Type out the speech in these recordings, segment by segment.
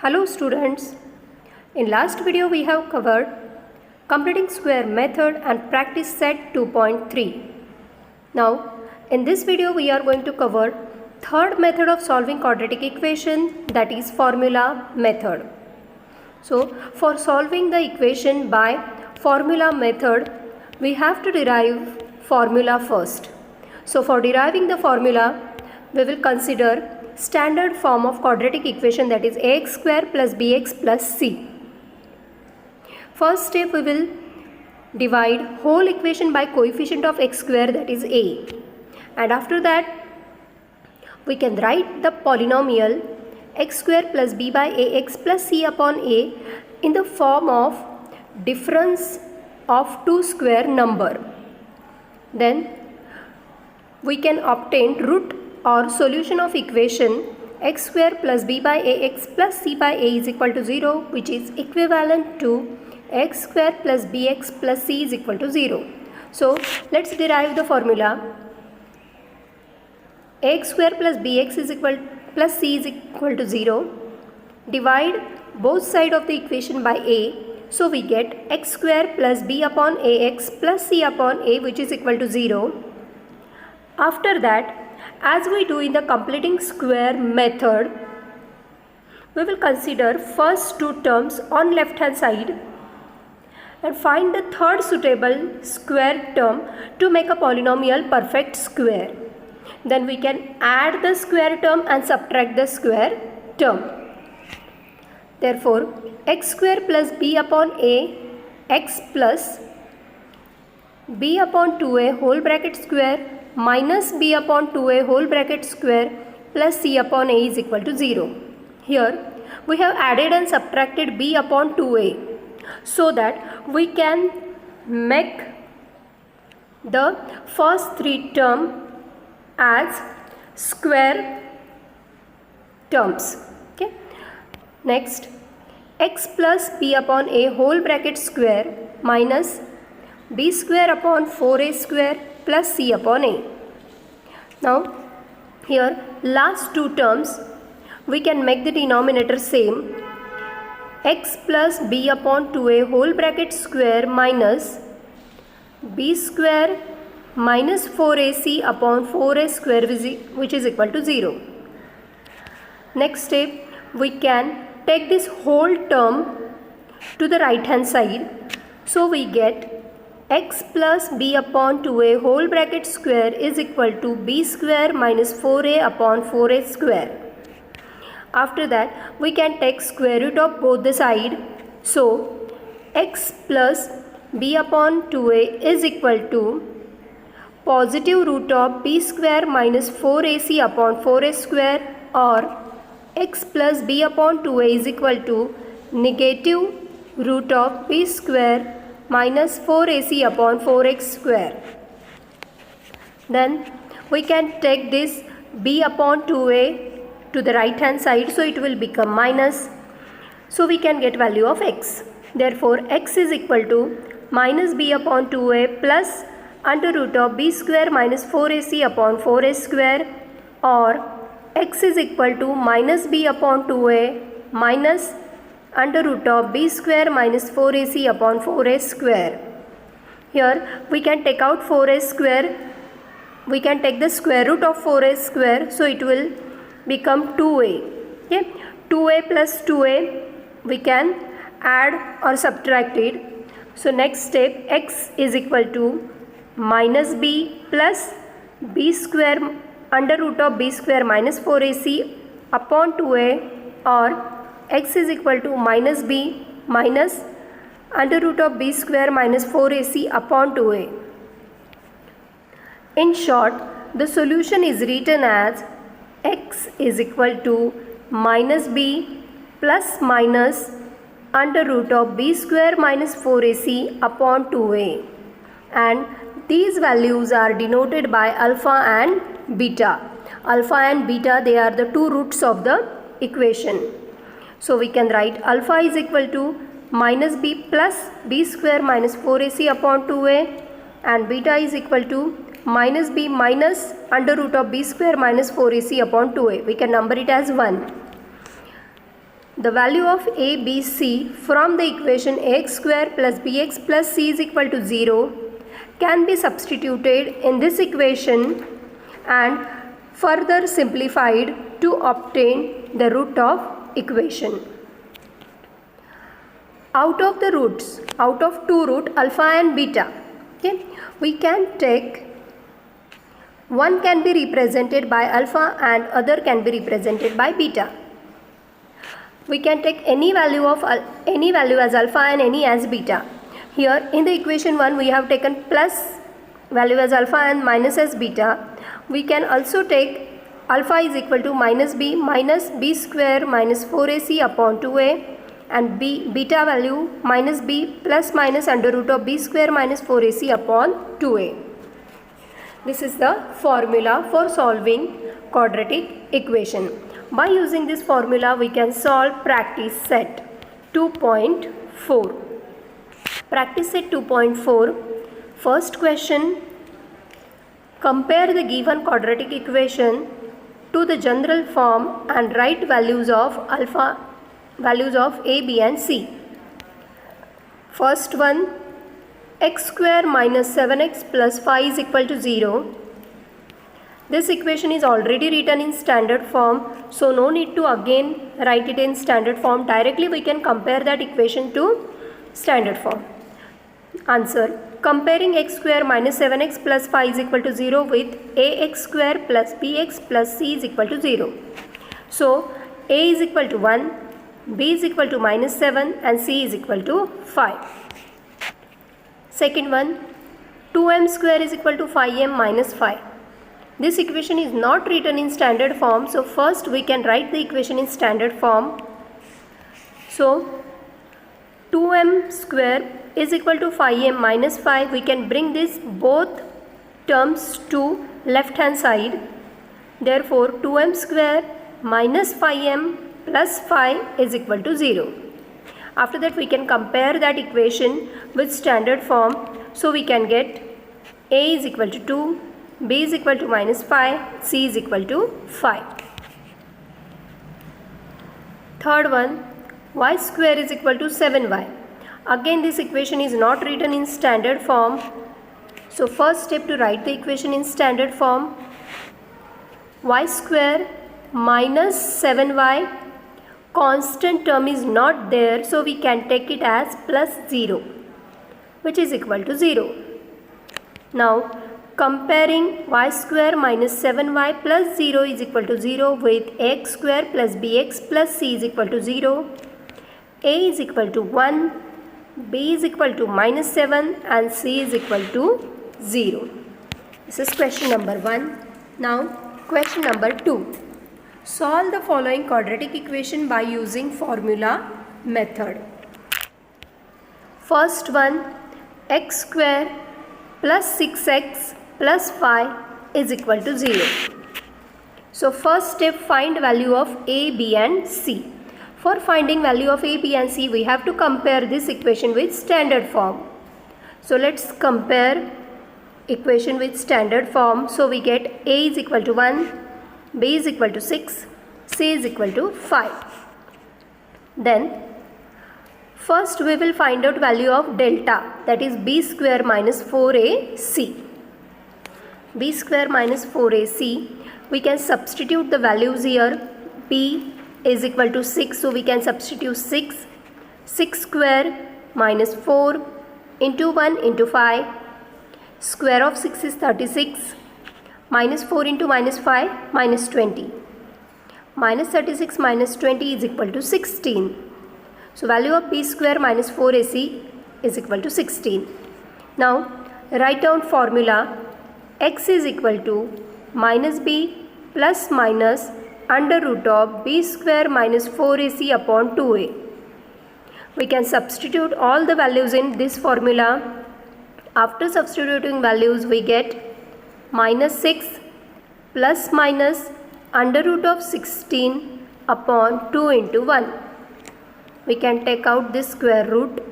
Hello students, in last video we have covered completing square method and practice set 2.3. Now in this video we are going to cover third method of solving quadratic equation, that is formula method. So for solving the equation by formula method we have to derive formula first. So for deriving the formula we will consider standard form of quadratic equation, that is ax square plus bx plus c. First step, we will divide whole equation by coefficient of x square, that is a, and after that we can write the polynomial x square plus b by ax plus c upon a in the form of difference of two square number. Then we can obtain root or solution of equation x square plus b by ax plus c by a is equal to 0, which is equivalent to x square plus bx plus c is equal to 0. So let's derive the formula. Ax square plus bx is equal plus c is equal to 0. Divide both sides of the equation by a. So we get x square plus b upon ax plus c upon a, which is equal to 0. After that, as we do in the completing square method, we will consider first two terms on left hand side and find the third suitable square term to make a polynomial perfect square. Then we can add the square term and subtract the square term. Therefore, x square plus b upon a x plus b upon 2a whole bracket square minus b upon 2a whole bracket square plus c upon a is equal to 0. Here we have added and subtracted b upon 2a so that we can make the first three terms as square terms. Okay. Next, x plus b upon a whole bracket square minus b square upon 4a square plus c upon a. Now here last two terms we can make the denominator same, x plus b upon 2a whole bracket square minus b square minus 4ac upon 4a square, which is equal to 0. Next step, we can take this whole term to the right hand side. So we get x plus b upon 2a whole bracket square is equal to b square minus 4a upon 4a square. After that we can take square root of both the side. So x plus b upon 2a is equal to positive root of b square minus 4ac upon 4a square, or x plus b upon 2a is equal to negative root of b square minus 4ac upon 4x square. Then we can take this b upon 2a to the right hand side, so it will become minus. So we can get value of x. Therefore x is equal to minus b upon 2a plus under root of b square minus 4ac upon 4a square, or x is equal to minus b upon 2a minus under root of b square minus 4ac upon 4a square. Here we can take out 4a square, we can take the square root of 4a square, so it will become 2a. Okay? 2a plus 2a we can add or subtract it. So next step, x is equal to minus b plus b square under root of b square minus 4ac upon 2a, or x is equal to minus b minus under root of b square minus 4ac upon 2a. In short, the solution is written as x is equal to minus b plus minus under root of b square minus 4ac upon 2a, and these values are denoted by alpha and beta. Alpha and beta, they are the two roots of the equation. So we can write alpha is equal to minus b plus b square minus 4ac upon 2a, and beta is equal to minus b minus under root of b square minus 4ac upon 2a. We can number it as 1. the value of a, b, c from the equation ax square plus bx plus c is equal to 0 can be substituted in this equation and further simplified to obtain the root of equation. Out of the roots, out of two root alpha and beta, okay, we can take one can be represented by alpha and other can be represented by beta. We can take any value as alpha and any as beta. Here in the equation 1 we have taken plus value as alpha and minus as beta. We can also take alpha is equal to minus b square minus 4ac upon 2a and beta value minus b plus minus under root of b square minus 4ac upon 2a. This is the formula for solving quadratic equation. By using this formula we can solve practice set 2.4. Practice set 2.4. First question: compare the given quadratic equation to the general form and write values of a, b and c. First one, x square minus 7x plus 5 is equal to 0. This equation is already written in standard form, so no need to again write it in standard form. Directly we can compare that equation to standard form. Answer: comparing x square minus 7x plus 5 is equal to 0 with ax square plus bx plus c is equal to 0. So a is equal to 1, b is equal to minus 7 and c is equal to 5. Second one, 2m square is equal to 5m minus 5. This equation is not written in standard form, so first we can write the equation in standard form. So 2m square is equal to 5m minus 5. We can bring this both terms to left hand side. Therefore 2m square minus 5m plus 5 is equal to 0. After that we can compare that equation with standard form. So we can get a is equal to 2, b is equal to minus 5, c is equal to 5. Third one, y square is equal to 7y. Again this equation is not written in standard form. So first step to write the equation in standard form. Y square minus 7y, constant term is not there, so we can take it as plus 0, which is equal to 0. Now comparing y square minus 7y plus 0 is equal to 0 with x square plus bx plus c is equal to 0, a is equal to 1, b is equal to minus 7 and c is equal to 0. This is question number 1. Now question number 2. Solve the following quadratic equation by using formula method. First one, x square plus 6x plus 5 is equal to 0. So first step, find value of a, b and c. For finding value of a, b and c, we have to compare this equation with standard form. So let's compare equation with standard form. So we get a is equal to 1, b is equal to 6, c is equal to 5. Then first we will find out value of delta, that is b square minus 4ac. b square minus 4ac, we can substitute the values here. b is equal to 6, so we can substitute 6 square minus 4 into 1 into 5. Square of 6 is 36. Minus 4 into minus 5, minus 20. Minus 36 minus 20 is equal to 16. So value of b square minus 4ac is equal to 16. Now write down formula. X is equal to minus b plus minus under root of b square minus 4ac upon 2a. We can substitute all the values in this formula. After substituting values, we get minus 6 plus minus under root of 16 upon 2 into 1. We can take out this square root.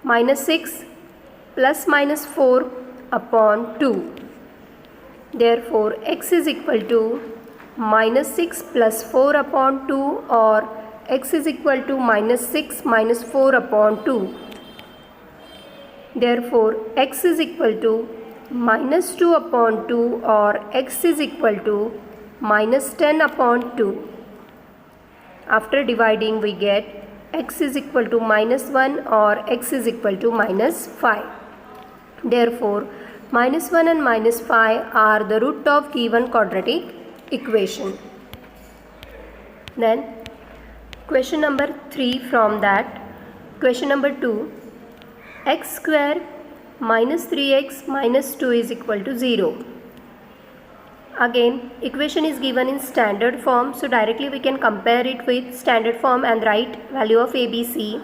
Minus 6 plus minus 4 upon 2. Therefore, x is equal to minus 6 plus 4 upon 2 or x is equal to minus 6 minus 4 upon 2. Therefore x is equal to minus 2 upon 2 or x is equal to minus 10 upon 2. After dividing we get x is equal to minus 1 or x is equal to minus 5. Therefore minus 1 and minus 5 are the root of given quadratic equation. Then question number 3 from that. Question number 2, x square minus 3x minus 2 is equal to 0. Again equation is given in standard form, so directly we can compare it with standard form and write value of a, b, c.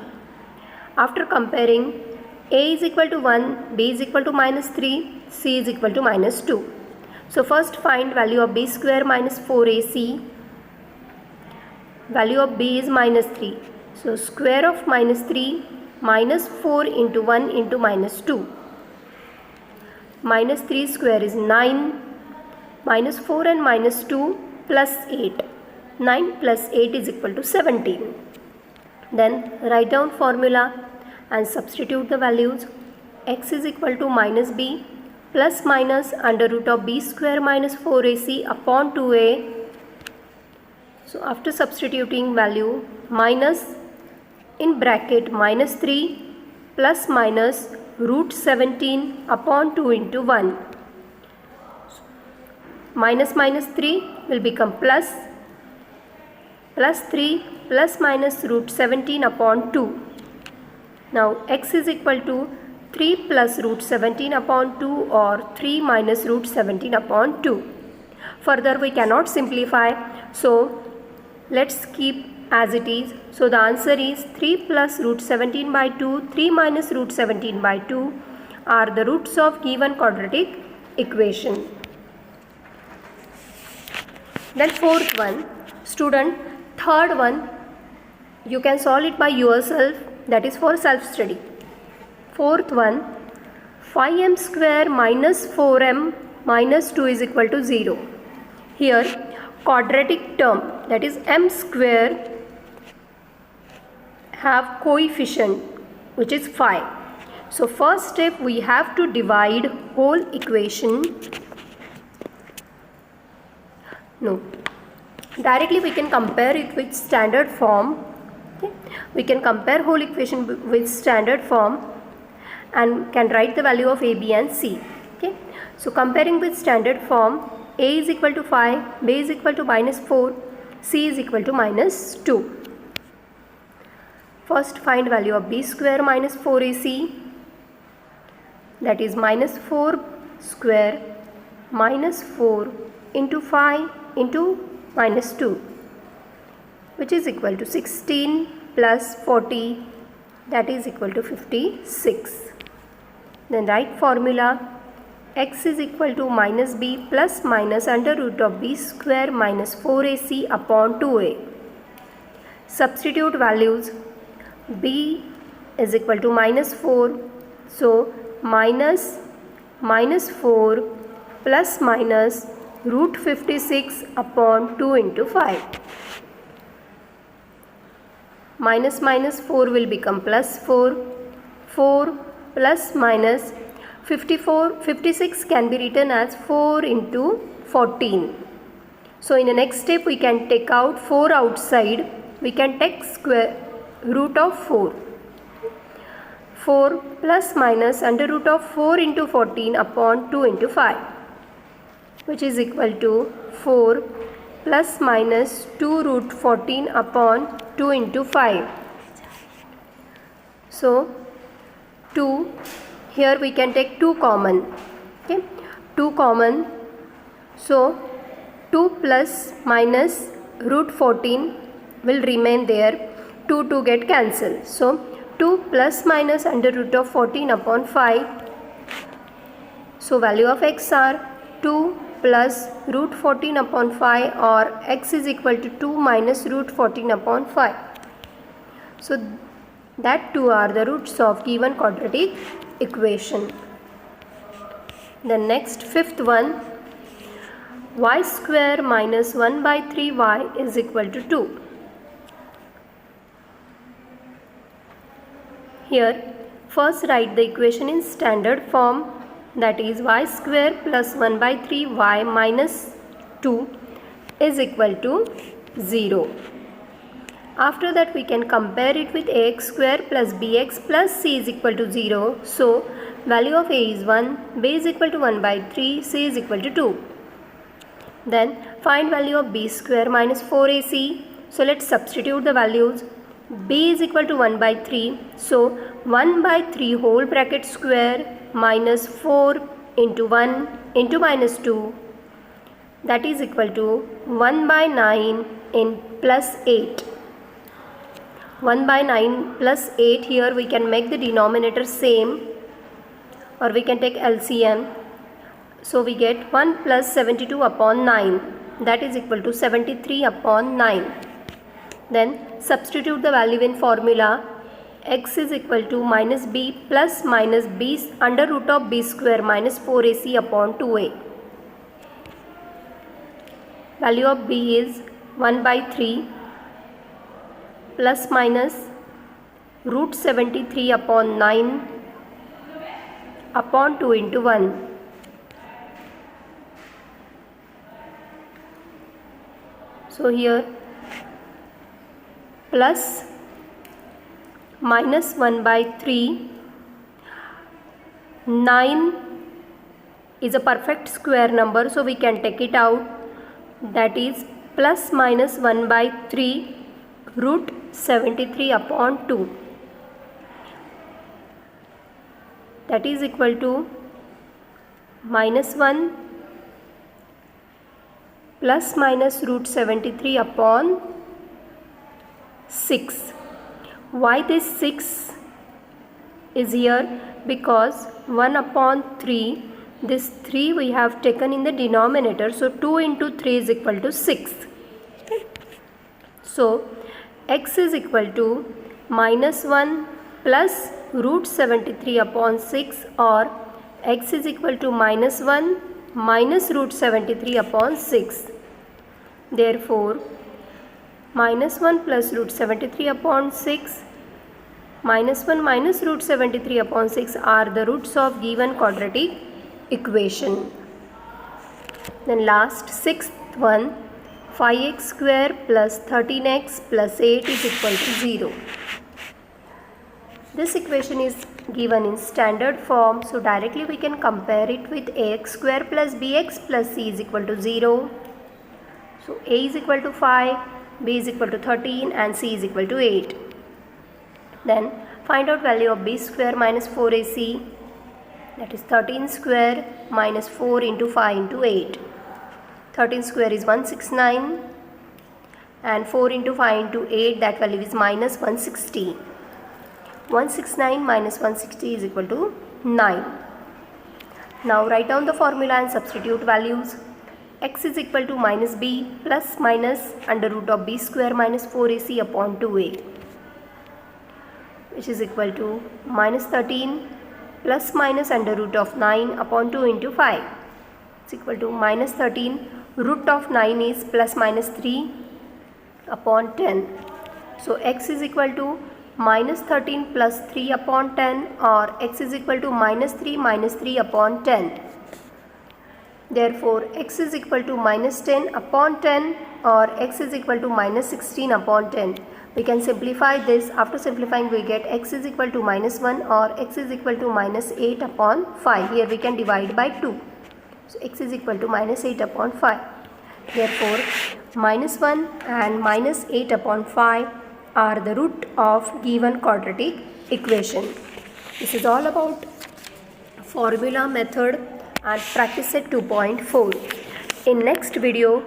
After comparing, a is equal to 1, b is equal to minus 3, c is equal to minus 2. So first find value of b square minus 4ac. Value of b is minus 3. So square of minus 3 minus 4 into 1 into minus 2. Minus 3 square is 9. Minus 4 and minus 2 plus 8. 9 plus 8 is equal to 17. Then write down formula and substitute the values. X is equal to minus b plus minus under root of b square minus 4ac upon 2a. So after substituting value, minus in bracket minus 3 plus minus root 17 upon 2 into 1. Minus minus 3 will become plus 3 plus minus root 17 upon 2. Now x is equal to 3 plus root 17 upon 2 or 3 minus root 17 upon 2. Further we cannot simplify, so let's keep as it is. So the answer is 3 plus root 17 by 2, 3 minus root 17 by 2 are the roots of given quadratic equation. Then fourth one, student, third one, you can solve it by yourself, that is for self-study. Fourth one, 5m square minus 4m minus 2 is equal to 0. Here quadratic term, that is m square, have coefficient which is 5. So first step we have to divide whole equation. No, directly we can compare it with standard form. Okay. We can compare whole equation with standard form and can write the value of a, b and c. Okay. So comparing with standard form, a is equal to 5, b is equal to minus 4, c is equal to minus 2. First find value of b square minus 4ac, that is minus 4 square minus 4 into 5 into minus 2, which is equal to 16 plus 40, that is equal to 56. Then write formula, x is equal to minus b plus minus under root of b square minus 4ac upon 2a. Substitute values, b is equal to minus 4, so minus 4 plus minus root 56 upon 2 into 5. Minus 4 will become plus 4. 4 plus minus 56 can be written as 4 into 14. So in the next step we can take out 4 outside. We can take square root of 4. 4 plus minus under root of 4 into 14 upon 2 into 5, which is equal to 4 plus minus 2 root 14 upon 2 into 5. So 2, here we can take 2 common. Okay, 2 common. So 2 plus minus root 14 will remain there. 2 get cancelled. So 2 plus minus under root of 14 upon 5. So value of x are 2 plus root 14 upon 5, or x is equal to 2 minus root 14 upon 5. So that 2 are the roots of given quadratic equation. The next fifth one, y square minus 1 by 3y is equal to 2. Here first write the equation in standard form, that is y square plus 1 by 3 y minus 2 is equal to 0. After that we can compare it with ax square plus bx plus c is equal to 0. So value of a is 1, b is equal to 1 by 3, c is equal to 2. Then find value of b square minus 4ac. So let's substitute the values. b is equal to 1 by 3. So 1 by 3 whole bracket square minus 4 into 1 into minus 2, that is equal to 1 by 9 in plus 8. 1 by 9 plus 8, here we can make the denominator same, or we can take LCM. So we get 1 plus 72 upon 9, that is equal to 73 upon 9. Then substitute the value in formula. X is equal to minus b plus minus b under root of b square minus 4ac upon 2a. Value of b is 1 by 3 plus minus root 73 upon 9 upon 2 into 1. So here plus minus 1 by 3, 9 is a perfect square number, so we can take it out, that is plus minus 1 by 3 root 73 upon 2, that is equal to minus 1 plus minus root 73 upon 6. Why this 6 is here? Because 1 upon 3, this 3 we have taken in the denominator, so 2 into 3 is equal to 6. So x is equal to minus 1 plus root 73 upon 6, or x is equal to minus 1 minus root 73 upon 6. Therefore minus 1 plus root 73 upon 6 minus 1 minus root 73 upon 6 are the roots of given quadratic equation. Then last, sixth one, 5x square plus 13x plus 8 is equal to 0. This equation is given in standard form, so directly we can compare it with ax square plus bx plus c is equal to 0. So a is equal to 5, b is equal to 13 and c is equal to 8. Then find out value of b square minus 4ac, that is 13 square minus 4 into 5 into 8. 13 square is 169 and 4 into 5 into 8, that value is minus 160. 169 minus 160 is equal to 9. Now write down the formula and substitute values. X is equal to minus b plus minus under root of b square minus 4ac upon 2a, which is equal to minus 13 plus minus under root of 9 upon 2 into 5. It's equal to minus 13, root of 9 is plus minus 3 upon 10. So x is equal to minus 13 plus 3 upon 10, or x is equal to minus 3 upon 10. Therefore x is equal to minus 10 upon 10, or x is equal to minus 16 upon 10. We can simplify this. After simplifying we get x is equal to minus 1 or x is equal to minus 8 upon 5. Here we can divide by 2. So x is equal to minus 8 upon 5. Therefore minus 1 and minus 8 upon 5 are the root of given quadratic equation. This is all about formula method and practice set 2.4. In next video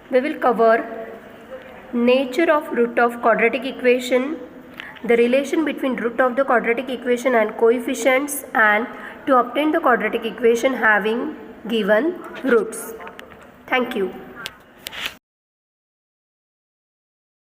we will cover nature of root of quadratic equation, the relation between root of the quadratic equation and coefficients, and to obtain the quadratic equation having given roots. Thank you.